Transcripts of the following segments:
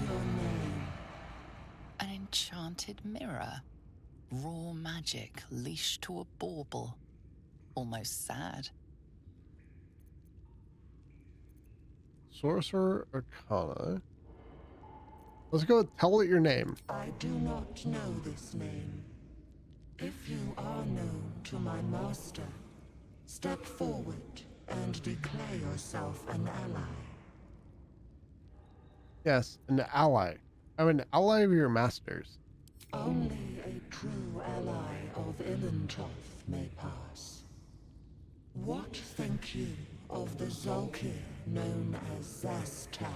your name? An enchanted mirror. Raw magic leashed to a bauble. Almost sad. Sorcerer Arcana. Let's go with tell it your name. I do not know this name. If you are known to my master, step forward and declare yourself an ally. Yes, an ally. I'm an ally of your master's. Only a true ally of Illintoth may pass. What think you of the Zolkir known as Zastan?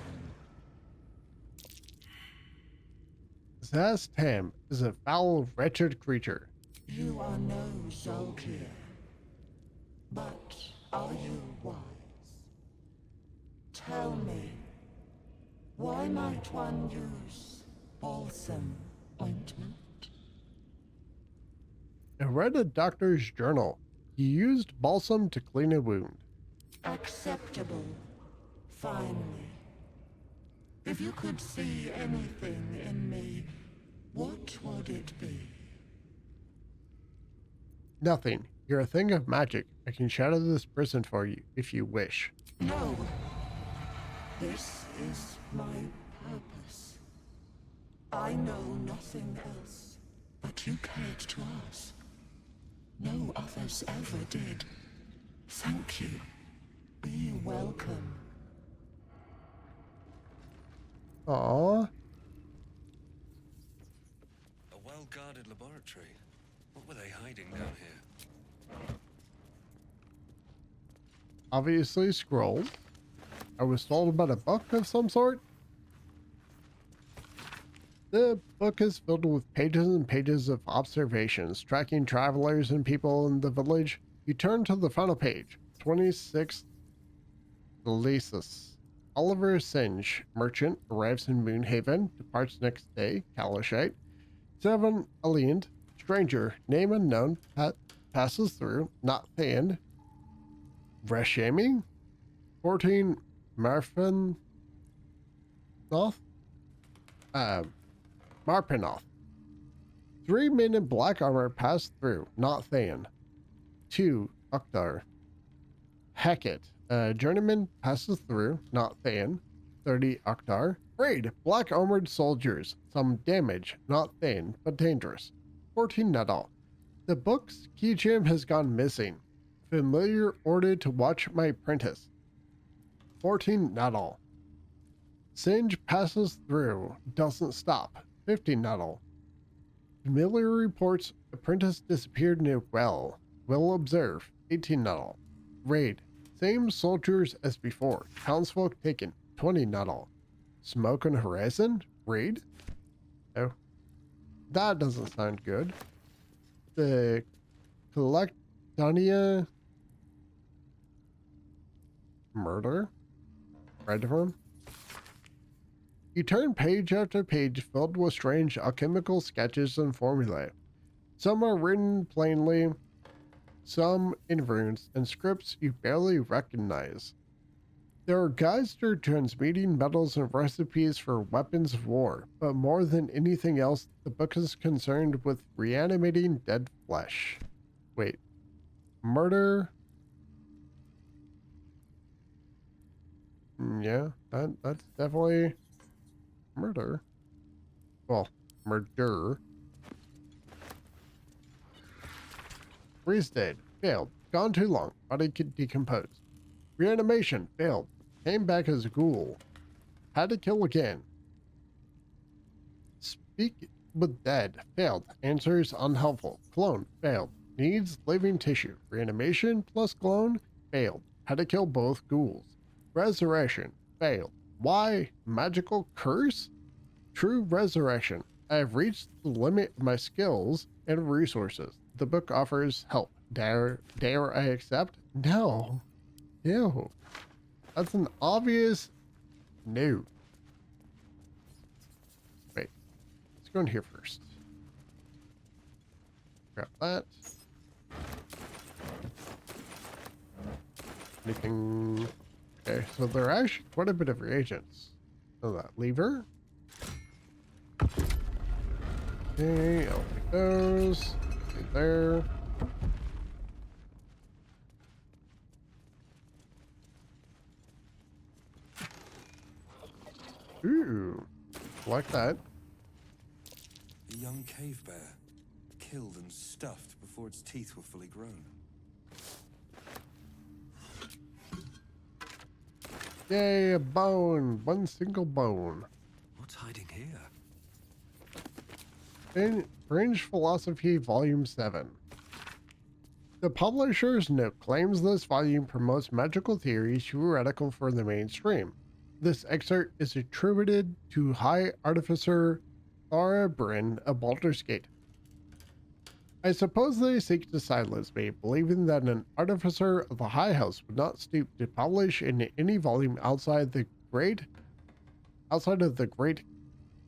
Zastam is a foul, wretched creature. You are no Zolkir, but are you wise? Tell me, why might one use balsam ointment? I read a doctor's journal. He used balsam to clean a wound. Acceptable. Finally. If you could see anything in me, what would it be? Nothing. You're a thing of magic. I can shatter this prison for you if you wish. No. This is my purpose. I know nothing else, but you cared to ask. No others ever did. Thank you. Be welcome. Aww. A well-guarded laboratory. What were they hiding down here? Obviously scrolled. I was told about a book of some sort. The book is filled with pages and pages of observations, tracking travelers and people in the village. You turn to the final page. 26 Leasus. Oliver Singe, merchant, arrives in Moonhaven, departs next day, Kalashite. 7 Aliend, stranger, name unknown, passes through, not Than. Reshaming. 14 Marfanoth. Marpanoth. 3 men in black armor pass through, not Than. 2 Uktar. Hackett. Journeyman passes through, not Than. 30 Uktar. Raid. Black armored soldiers. Some damage, not Than, but dangerous. 14 Nadal. The book's key gem has gone missing. Familiar ordered to watch my apprentice. 14 Nadal. Singe passes through, doesn't stop. 15 Nadal. Familiar reports apprentice disappeared in a well. Will observe. 18 Nadal. Raid. Same soldiers as before. Townsfolk taken. 20 Nadal. Smoke on horizon? Raid? Oh. That doesn't sound good. The Collectonia murder? Right of him? You turn page after page filled with strange alchemical sketches and formulae. Some are written plainly, some in runes and scripts you barely recognize. There are guides to transmuting metals and recipes for weapons of war, but more than anything else, the book is concerned with reanimating dead flesh. Wait. Murder? Yeah, that's definitely murder. Well, murder. Freeze dead. Failed. Gone too long. Body could decompose. Reanimation. Failed. Came back as a ghoul. Had to kill again. Speak with dead. Failed. Answers unhelpful. Clone. Failed. Needs living tissue. Reanimation plus clone. Failed. Had to kill both ghouls. Resurrection. Failed. Why? Magical curse? True resurrection. I have reached the limit of my skills and resources. The book offers help. Dare I accept? No. Ew. That's an obvious no. Wait. Let's go in here first. Grab that. Anything? Okay, so there are actually quite a bit of reagents. So that lever. Okay, I'll take those. Right there. Ooh, like that. A young cave bear, killed and stuffed before its teeth were fully grown. Yay, a bone. One single bone. What's hiding here? In Fringe Philosophy, Volume 7. The publisher's note claims this volume promotes magical theories too radical for the mainstream. This excerpt is attributed to High Artificer Faerûn of Baldur's Gate. I suppose they seek to silence me, believing that an artificer of the High House would not stoop to publish in any volume outside of the great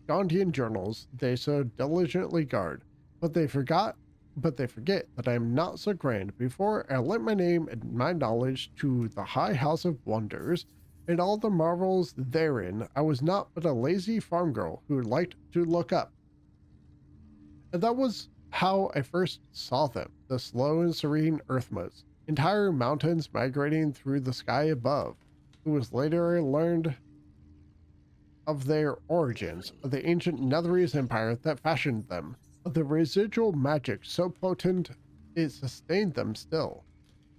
Gondian journals they so diligently guard. But they forget that I am not so grand. Before I lent my name and my knowledge to the High House of Wonders, and all the marvels therein, I was not but a lazy farm girl who liked to look up. And that was how I first saw them, the slow and serene earthmotes, entire mountains migrating through the sky above. It was later I learned of their origins, of the ancient Netherese empire that fashioned them, of the residual magic so potent it sustained them still.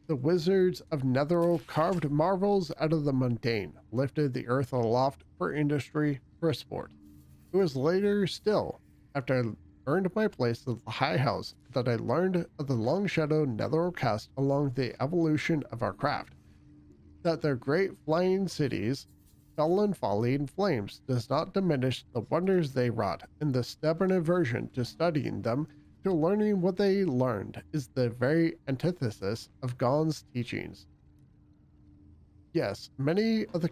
The wizards of Netheril carved marvels out of the mundane, lifted the earth aloft for industry, for sport. It was later still, after I earned my place at the High House, that I learned of the long shadow Netheril cast along the evolution of our craft. That their great flying cities fell in folly and flames does not diminish the wonders they wrought, and the stubborn aversion to studying them, to learning what they learned, is the very antithesis of Gon's teachings. Yes, many of the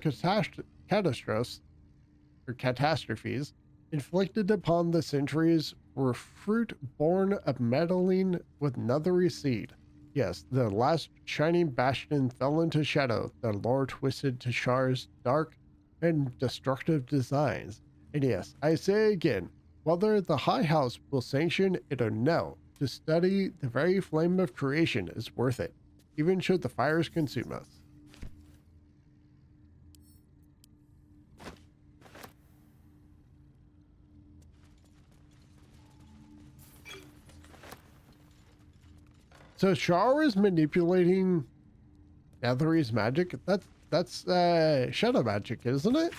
catastrophes inflicted upon the centuries were fruit born of meddling with Netherese seed. Yes, the last shining bastion fell into shadow, the lore twisted to Shar's dark and destructive designs. And yes, I say again, whether the High House will sanction it or no, to study the very flame of creation is worth it, even should the fires consume us. So Shar is manipulating Netherese magic. That's shadow magic, isn't it?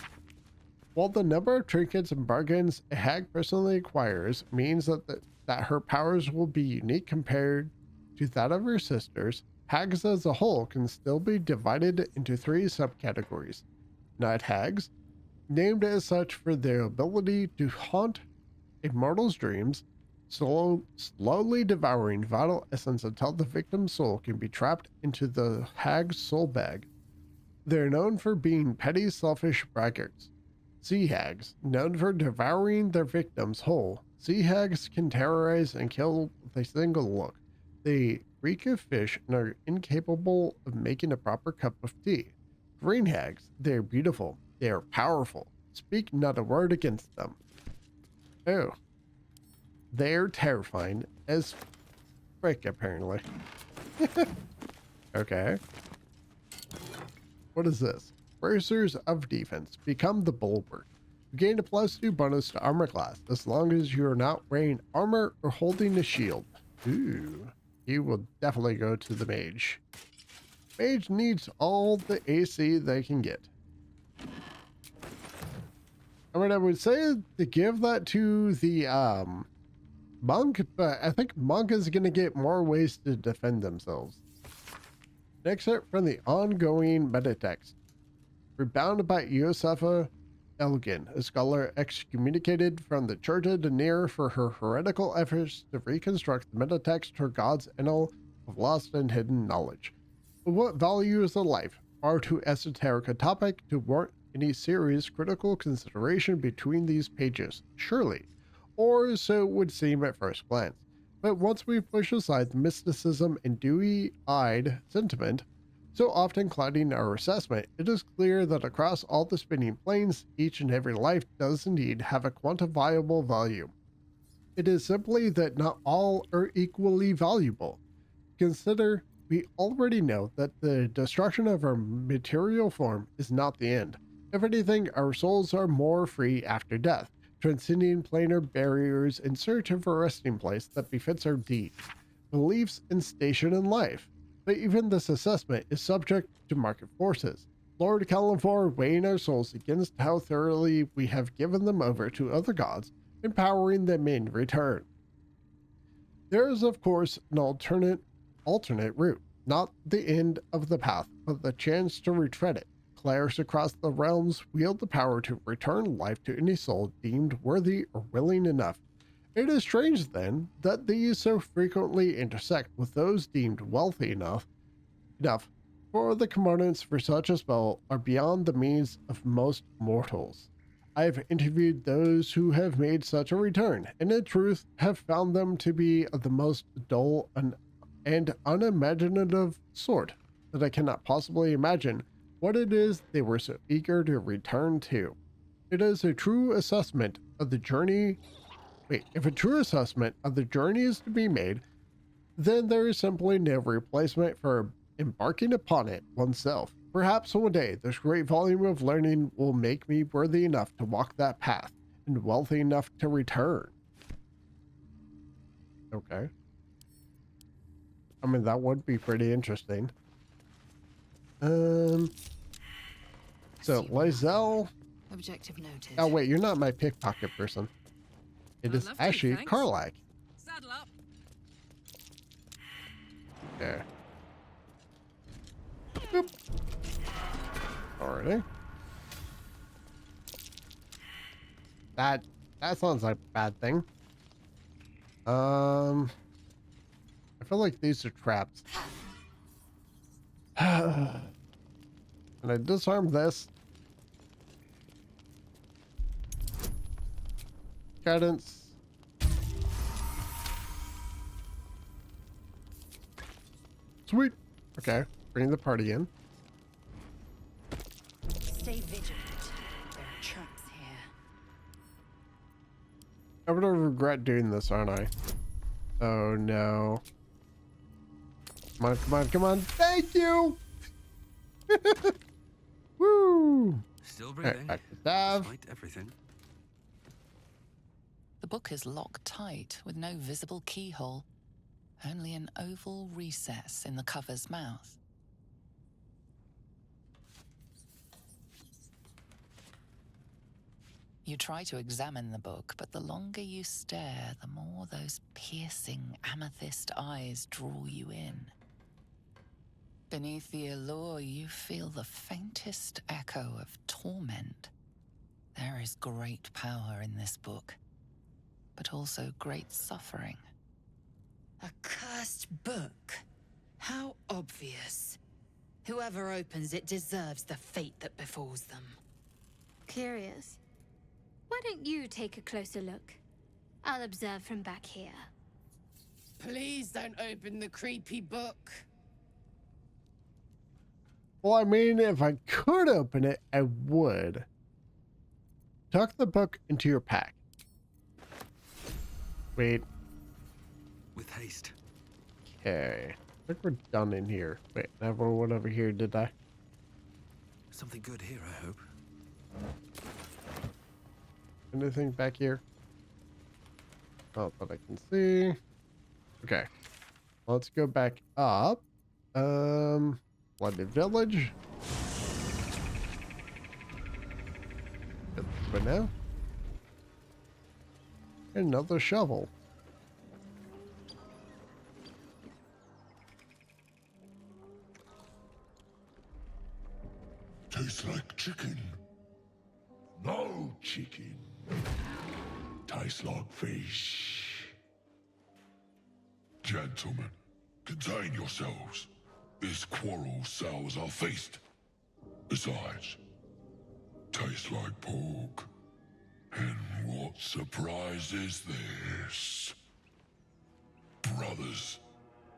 While the number of trinkets and bargains a hag personally acquires means that her powers will be unique compared to that of her sisters, hags as a whole can still be divided into 3 subcategories. Night hags, named as such for their ability to haunt a mortal's dreams, slowly devouring vital essence until the victim's soul can be trapped into the hag's soul bag. They're known for being petty, selfish braggarts. Sea hags, known for devouring their victims whole. Sea hags can terrorize and kill with a single look. They reek of fish and are incapable of making a proper cup of tea. Green hags, they are beautiful. They are powerful. Speak not a word against them. Oh. They're terrifying as frick, apparently. Okay. What is this? Bracers of defense. Become the bulwark. You gain a +2 bonus to armor class as long as you are not wearing armor or holding a shield. Ooh. He will definitely go to the mage. Mage needs all the AC they can get. I mean, I would say to give that to the monk, but I think monk is going to get more ways to defend themselves. Next up from the ongoing metatext. Rebound by Iosefa Elgin, a scholar excommunicated from the Church of Danir for her heretical efforts to reconstruct the metatext, her god's annal of lost and hidden knowledge. But what value is a life? Far too esoteric a topic to warrant any serious critical consideration between these pages, surely. Or so it would seem at first glance. But once we push aside the mysticism and dewy-eyed sentiment, so often clouding our assessment, it is clear that across all the spinning planes, each and every life does indeed have a quantifiable value. It is simply that not all are equally valuable. Consider, we already know that the destruction of our material form is not the end. If anything, our souls are more free after death, transcending planar barriers in search of a resting place that befits our deeds, beliefs, and station in life. But even this assessment is subject to market forces. Lord Kalimfor weighing our souls against how thoroughly we have given them over to other gods, empowering them in return. There is, of course, an alternate route, not the end of the path, but the chance to retread it. Clerics across the realms wield the power to return life to any soul deemed worthy or willing enough. It is strange, then, that these so frequently intersect with those deemed wealthy enough, for the components for such a spell are beyond the means of most mortals. I have interviewed those who have made such a return, and in truth have found them to be of the most dull and unimaginative sort, that I cannot possibly imagine what it is they were so eager to return to. It is a true assessment of the journey. If a true assessment of the journey is to be made, then there is simply no replacement for embarking upon it oneself. Perhaps one day this great volume of learning will make me worthy enough to walk that path and wealthy enough to return. Okay. I mean, that would be pretty interesting. So, Lizelle. Objective noted. Oh, wait, you're not my pickpocket person. It is actually Karlak. Saddle up. Okay. Boop. Alrighty. That sounds like a bad thing. I feel like these are traps. And I disarm this. Guidance. Sweet. Okay. Bring the party in. Stay vigilant. There are traps here. I'm gonna regret doing this, aren't I? Oh no. Come on, come on, come on. Thank you! Woo! Still breathing. Right, back to Dav. Despite everything. The book is locked tight with no visible keyhole, only an oval recess in the cover's mouth. You try to examine the book, but the longer you stare, the more those piercing amethyst eyes draw you in. Beneath the allure, you feel the faintest echo of torment. There is great power in this book, but also great suffering. A cursed book. How obvious. Whoever opens it deserves the fate that befalls them. Curious. Why don't you take a closer look? I'll observe from back here. Please don't open the creepy book. Well, I mean, if I could open it, I would. Tuck the book into your pack. Wait. With haste. Okay. I think we're done in here. Wait, never went over here, did I? Something good here, I hope. Anything back here? Not that I can see. Okay. Let's go back up. Blooded Village. Good for now. Another shovel. Tastes like chicken. No chicken. Tastes like fish. Gentlemen, contain yourselves. This quarrel sours our feast. Besides, tastes like pork. And what surprise is this? Brothers,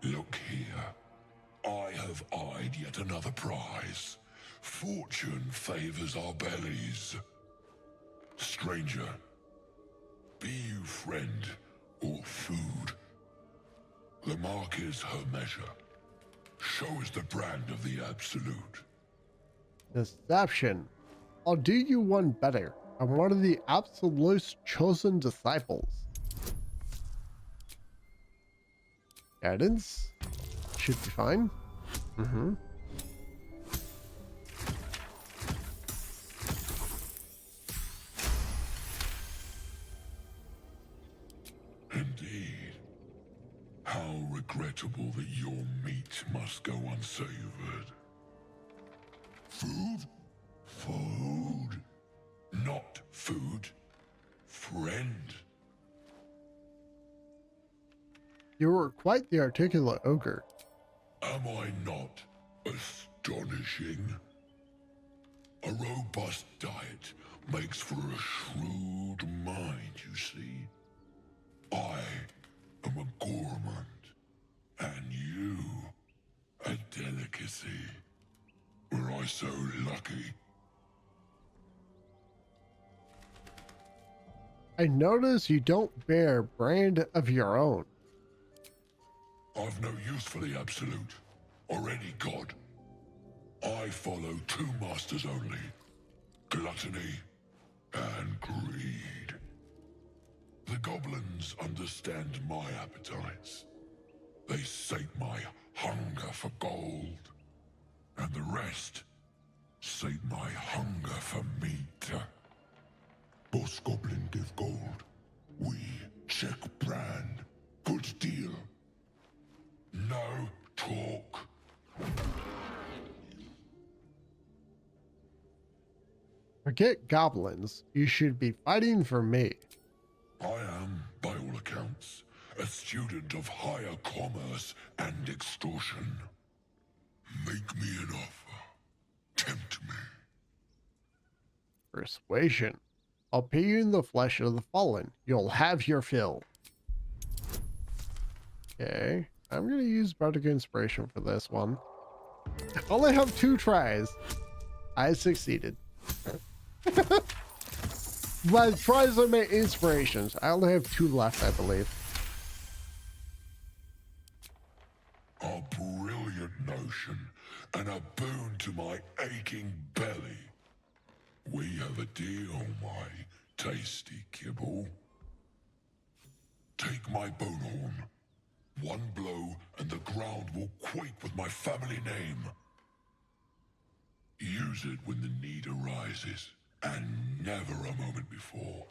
look here. I have eyed yet another prize. Fortune favors our bellies. Stranger, be you friend or food, the mark is her measure. Show is the brand of the absolute. Deception. I'll do you one better. I'm one of the Absolute's chosen disciples. Guidance. Should be fine. Indeed. How regrettable that your meat must go unsavored. Food? Food. Not food. Friend. You were quite the articulate ogre. Am I not astonishing? A robust diet makes for a shrewd mind, you see. I am a gourmand, and you a delicacy. Were I so lucky? I notice you don't bear a brand of your own. I've no use for the absolute, or any god. I follow two masters only, gluttony and greed. The goblins understand my appetites. They sate my hunger for gold, and the rest sate my hunger for meat. Boss goblin give gold. We check brand. Good deal. No talk. Forget goblins. You should be fighting for me. I am, by all accounts, a student of higher commerce and extortion. Make me an offer. Tempt me. Persuasion. I'll pay you in the flesh of the fallen. You'll have your fill. Okay. I'm going to use Bardic Inspiration for this one. I only have 2 tries. I succeeded. My tries are my inspirations. I only have 2 left, I believe. A brilliant notion, and a boon to my aching belly. We have a deal, my tasty kibble. Take my bone horn. One blow, and the ground will quake with my family name. Use it when the need arises, and never a moment before.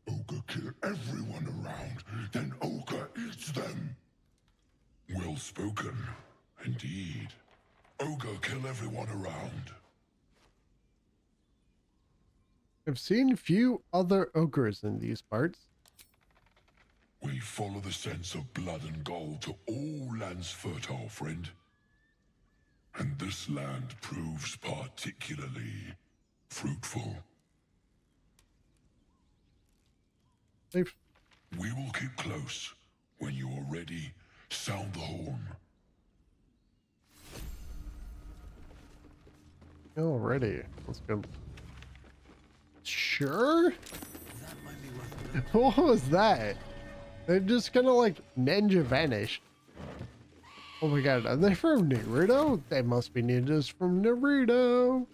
Ogre kill everyone around, then Ogre eats them. Well spoken, indeed. Ogre kill everyone around. I've seen few other ogres in these parts. We follow the sense of blood and gold to all lands fertile, friend. And this land proves particularly fruitful. They've... We will keep close. When you are ready, sound the horn. Alrighty. Let's go. Sure? What was that? They just kind of like ninja vanished. Oh my god, are they from Naruto? They must be ninjas from Naruto.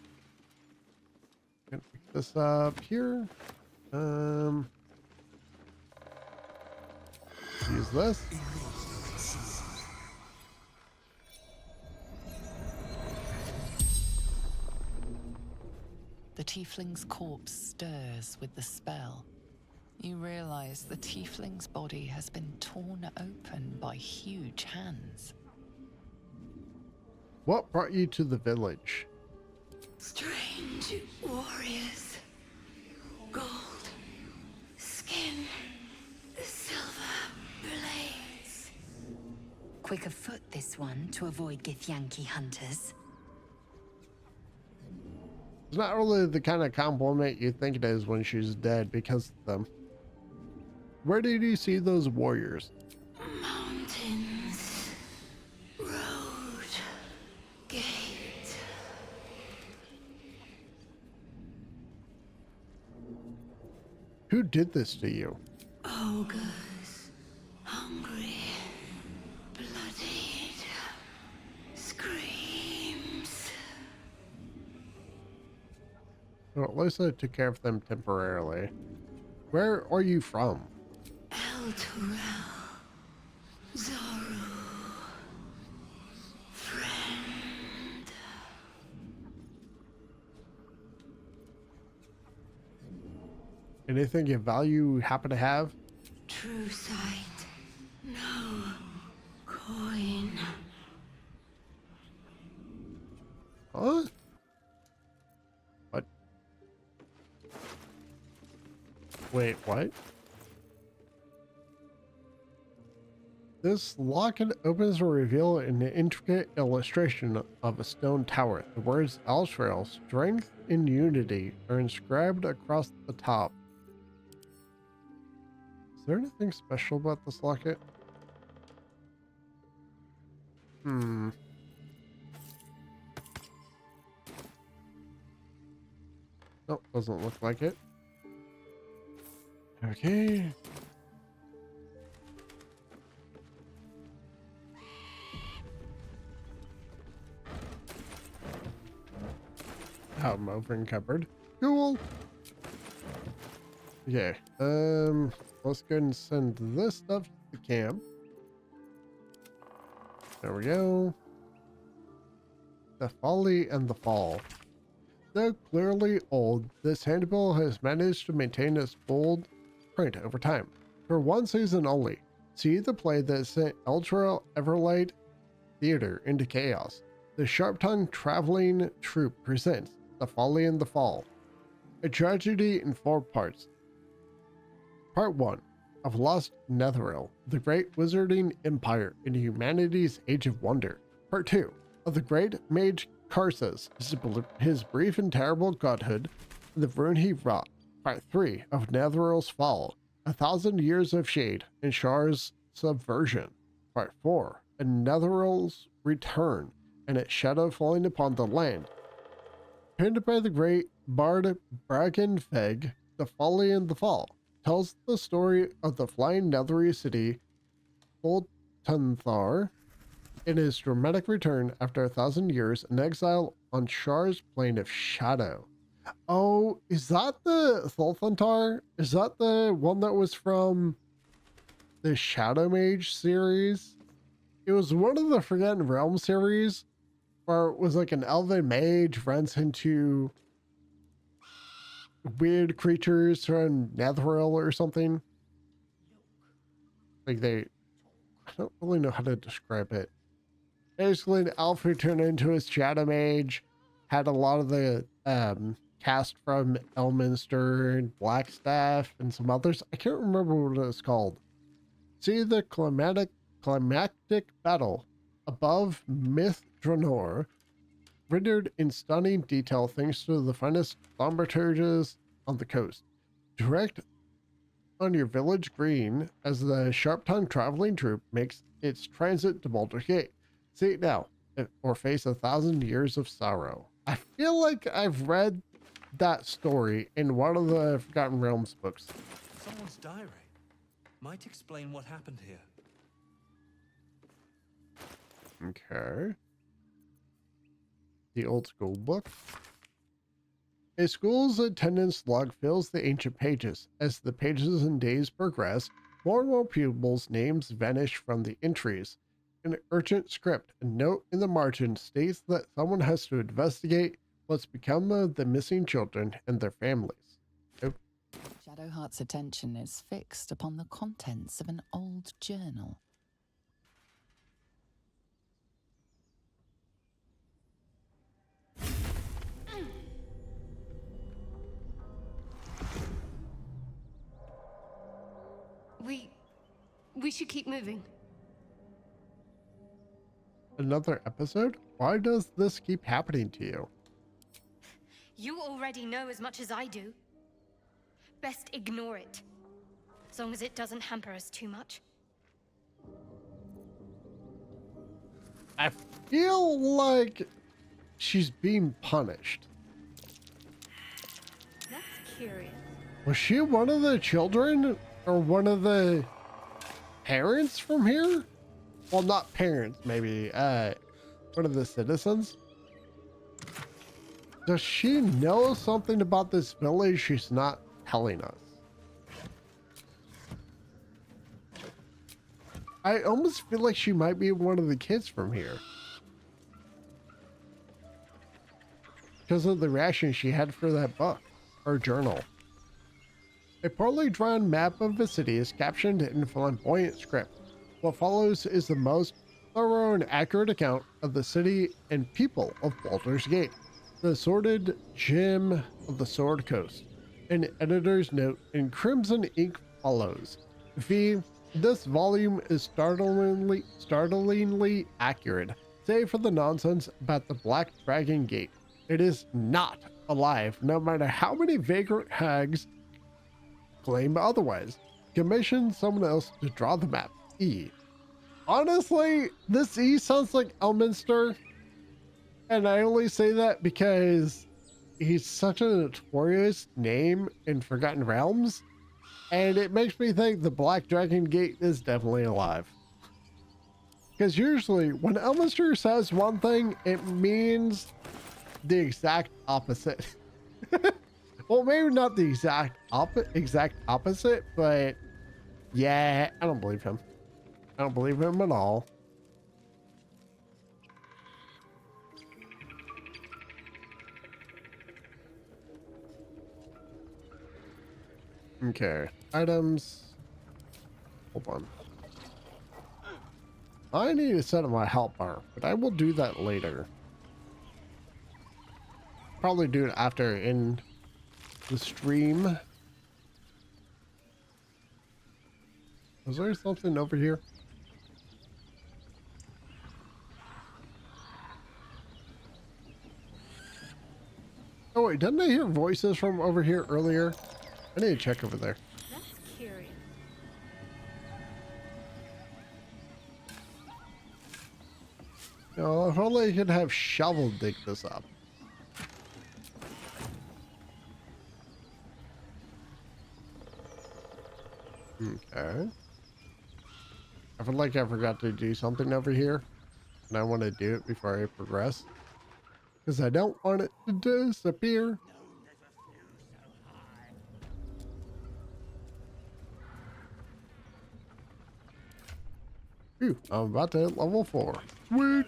Gonna pick this up here. Use this. The tiefling's corpse stirs with the spell. You realize the tiefling's body has been torn open by huge hands. What brought you to the village? Strange warriors. Gold. Skin. Silver blades. Quick of foot, this one, to avoid githyanki hunters. It's not really the kind of compliment you think it is when she's dead because of them. Where did you see those warriors? Mountains. Road. Who did this to you? Ogres, hungry, bloodied, screams. Well, at least I took care of them temporarily. Where are you from? Elturel, Zoru, friend. Anything of value you happen to have? True sight, no coin. Huh? What? Wait, what? This locket opens to reveal an intricate illustration of a stone tower. The words Eltrail, strength and unity, are inscribed across the top. Is there anything special about this locket? Nope, doesn't look like it. Okay. Oh, I'm over in cupboard. Cool. Okay. Let's go and send this stuff to the camp. There we go. The Folly and the Fall. Though clearly old, this handbill has managed to maintain its bold print over time. For one season only, see the play that sent Ultra Everlight Theater into chaos. The Sharp-tongued traveling troupe presents The Folly and the Fall, a tragedy in 4 parts. Part 1 of Lost Netheril, the Great Wizarding Empire in humanity's Age of Wonder. Part 2 of the Great Mage Karsus, his brief and terrible godhood, and the ruin he wrought. Part 3 of Netheril's Fall, 1,000 Years of Shade and Shar's Subversion. Part 4 of Netheril's Return and its shadow falling upon the land. Penned by the great bard Bragenfeg, The Folly and the Fall tells the story of the flying nethery city Voltunthar in his dramatic return after 1,000 years in exile on Shar's Plane of Shadow. Oh, is that the Voltunthar? Is that the one that was from the Shadow Mage series? It was one of the Forgotten Realms series where it was like an elven mage runs into weird creatures from Netheril or something. Like I don't really know how to describe it. Basically, an elf who turned into a shadow mage, had a lot of the cast from Elminster and Blackstaff and some others. I can't remember what it's called. See the climactic battle above Myth Dranor, rendered in stunning detail thanks to the finest thaumaturges on the coast. Direct on your village green as the sharp-tongued traveling troupe makes its transit to Baldur Gate. See it now, or face 1,000 years of sorrow. I feel like I've read that story in one of the Forgotten Realms books. Someone's diary. Might explain what happened here. Okay. The old school book. A school's attendance log fills the ancient pages. As the pages and days progress, more and more pupils' names vanish from the entries. An urgent script, a note in the margin states that someone has to investigate what's become of the missing children and their families. Shadowheart's attention is fixed upon the contents of an old journal. We should keep moving. Another episode? Why does this keep happening to you? You already know as much as I do. Best ignore it. As long as it doesn't hamper us too much. I feel like she's being punished. That's curious. Was she one of the children or one of the parents from here? Well, not parents, maybe. One of the citizens? Does she know something about this village she's not telling us? I almost feel like she might be one of the kids from here. Because of the reaction she had for that book, or journal. A poorly drawn map of the city is captioned in flamboyant script. What follows is the most thorough and accurate account of the city and people of Baldur's Gate, the sordid gem of the Sword Coast. An editor's note in crimson ink follows. This volume is startlingly accurate, save for the nonsense about the Black Dragon Gate. It is not alive, no matter how many vagrant hags claim otherwise. Commission someone else to draw the map. E. Honestly, this E sounds like Elminster, and I only say that because he's such a notorious name in Forgotten Realms, and it makes me think the Black Dragon Gate is definitely alive. Because usually, when Elminster says one thing, it means the exact opposite. Well, maybe not the exact opposite, but yeah, I don't believe him. I don't believe him at all. Okay, items. Hold on. I need to set up my health bar, but I will do that later. Probably do it after in the stream. Was there something over here? Oh wait, didn't I hear voices from over here earlier? I need to check over there. That's curious. No, if only I could have shovel dig this up. Okay. I feel like I forgot to do something over here, and I want to do it before I progress, because I don't want it to disappear. Phew, I'm about to hit level 4. Sweet.